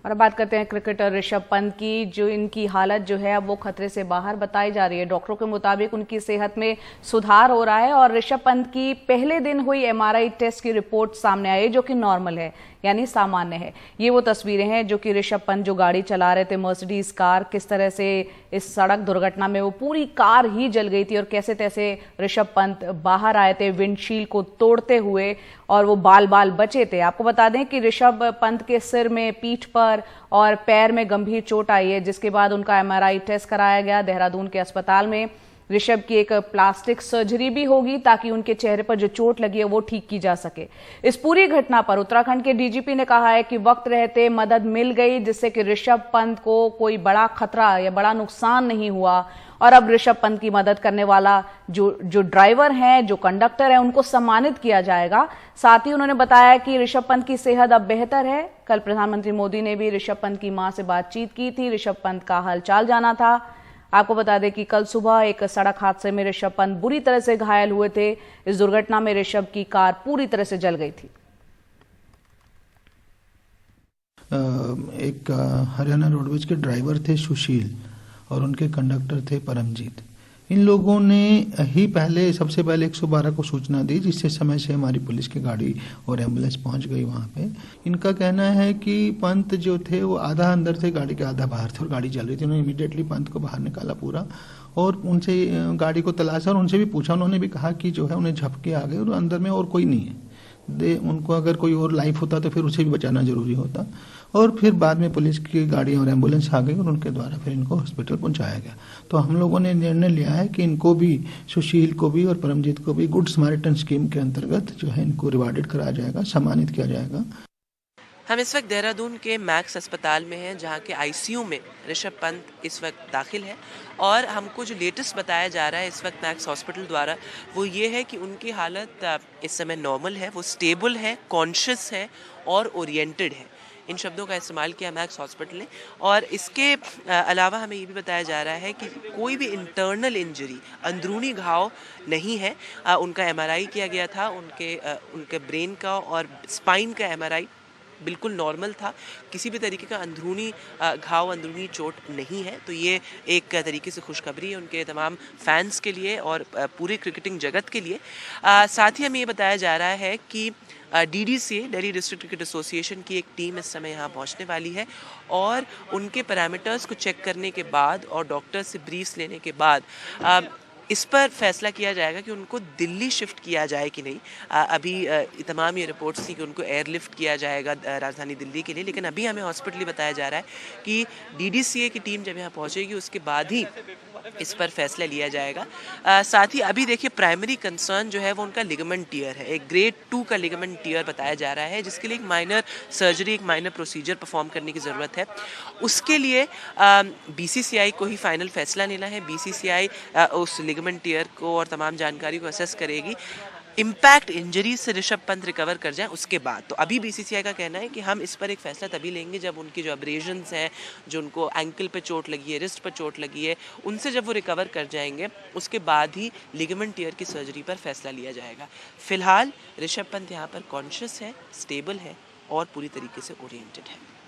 और अब बात करते हैं क्रिकेटर ऋषभ पंत की, जो इनकी हालत जो है अब वो खतरे से बाहर बताई जा रही है। डॉक्टरों के मुताबिक उनकी सेहत में सुधार हो रहा है और ऋषभ पंत की पहले दिन हुई एमआरआई टेस्ट की रिपोर्ट सामने आई जो कि नॉर्मल है, यानी सामान्य है। ये वो तस्वीरें हैं जो कि ऋषभ पंत जो गाड़ी चला रहे थे, मर्सिडीज कार, किस तरह से इस सड़क दुर्घटना में वो पूरी कार ही जल गई थी और कैसे तैसे ऋषभ पंत बाहर आए थे विंडशील्ड को तोड़ते हुए और वो बाल बाल बचे थे। आपको बता दें कि ऋषभ पंत के सिर में, पीठ पर और पैर में गंभीर चोट आई है, जिसके बाद उनका एमआरआई टेस्ट कराया गया देहरादून के अस्पताल में। ऋषभ की एक प्लास्टिक सर्जरी भी होगी ताकि उनके चेहरे पर जो चोट लगी है वो ठीक की जा सके। इस पूरी घटना पर उत्तराखंड के डीजीपी ने कहा है कि वक्त रहते मदद मिल गई, जिससे कि ऋषभ पंत को कोई बड़ा खतरा या बड़ा नुकसान नहीं हुआ और अब ऋषभ पंत की मदद करने वाला जो ड्राइवर हैं, जो कंडक्टर हैं, उनको सम्मानित किया जाएगा। साथ ही उन्होंने बताया कि ऋषभ पंत की सेहत अब बेहतर है। कल प्रधानमंत्री मोदी ने भी ऋषभ पंत की मां से बातचीत की थी, ऋषभ पंत का हालचाल जाना था। आपको बता दें कि कल सुबह एक सड़क हादसे में ऋषभ पंत बुरी तरह से घायल हुए थे। इस दुर्घटना में ऋषभ की कार पूरी तरह से जल गई थी। एक हरियाणा रोडवेज के ड्राइवर थे सुशील और उनके कंडक्टर थे परमजीत। इन लोगों ने ही सबसे पहले 112 को सूचना दी, जिससे समय से हमारी पुलिस की गाड़ी और एम्बुलेंस पहुंच गई वहां पे। इनका कहना है कि पंत जो थे वो आधा अंदर थे गाड़ी के, आधा बाहर थे और गाड़ी चल रही थी। उन्होंने इमीडिएटली पंत को बाहर निकाला पूरा और उनसे गाड़ी को तलाशा और उनसे भी पूछा। उन्होंने भी कहा कि जो है उन्हें झपके आ गए और अंदर में और कोई नहीं है। उनको अगर कोई और लाइफ होता तो फिर उसे भी बचाना जरूरी होता। और फिर बाद में पुलिस की गाड़ी और एम्बुलेंस आ गई और उनके द्वारा फिर इनको हॉस्पिटल पहुंचाया गया। तो हम लोगों ने निर्णय लिया है कि इनको भी, सुशील को भी और परमजीत को भी गुड समारिटन स्कीम के अंतर्गत जो है इनको रिवार्डेड कराया जाएगा, सम्मानित किया जाएगा। हम इस वक्त देहरादून के मैक्स अस्पताल में हैं, जहां के आईसीयू में ऋषभ पंत इस वक्त दाखिल है और हमको जो लेटेस्ट बताया जा रहा है इस वक्त मैक्स हॉस्पिटल द्वारा वो ये है कि उनकी हालत इस समय नॉर्मल है, वो स्टेबल है, कॉन्शियस है और ओरिएंटेड है। इन शब्दों का इस्तेमाल किया मैक्स हॉस्पिटल ने। और इसके अलावा हमें ये भी बताया जा रहा है कि कोई भी इंटरनल इंजरी, अंदरूनी घाव नहीं है। उनका एमआरआई किया गया था, उनके ब्रेन का और स्पाइन का एमआरआई बिल्कुल नॉर्मल था। किसी भी तरीके का अंदरूनी घाव, अंदरूनी चोट नहीं है। तो ये एक तरीके से खुशखबरी है उनके तमाम फैंस के लिए और पूरे क्रिकेटिंग जगत के लिए। साथ ही हमें ये बताया जा रहा है कि DDCA, Delhi district cricket association की एक टीम इस समय यहाँ पहुँचने वाली है और उनके पैरामीटर्स को चेक करने के बाद और डॉक्टर से ब्रीफ्स लेने के बाद इस पर फैसला किया जाएगा कि उनको दिल्ली शिफ्ट किया जाए कि नहीं। अभी तमाम ये रिपोर्ट्स थी कि उनको एयरलिफ्ट किया जाएगा राजधानी दिल्ली के लिए, लेकिन अभी हमें हॉस्पिटली बताया जा रहा है कि DDCA की टीम जब यहाँ पहुँचेगी उसके बाद ही इस पर फैसला लिया जाएगा। साथ ही अभी देखिए प्राइमरी कंसर्न जो है वो उनका लिगामेंट टियर है, एक ग्रेड 2 का लिगामेंट टियर बताया जा रहा है, जिसके लिए एक माइनर सर्जरी, एक माइनर प्रोसीजर परफॉर्म करने की ज़रूरत है। उसके लिए BCCI को ही फाइनल फैसला लेना है। BCCI उस लिगामेंट टियर को और तमाम जानकारी को असेस करेगी। इम्पैक्ट इंजरी से ऋषभ पंत रिकवर कर जाए उसके बाद। तो अभी BCCI का कहना है कि हम इस पर एक फैसला तभी लेंगे जब उनकी जो अब्रेजन्स हैं, जो उनको एंकल पे चोट लगी है, रिस्ट पर चोट लगी है, उनसे जब वो रिकवर कर जाएंगे उसके बाद ही लिगामेंट टियर की सर्जरी पर फैसला लिया जाएगा। फिलहाल ऋषभ पंत यहाँ पर कॉन्शियस है, स्टेबल है और पूरी तरीके से ओरिएंटेड है।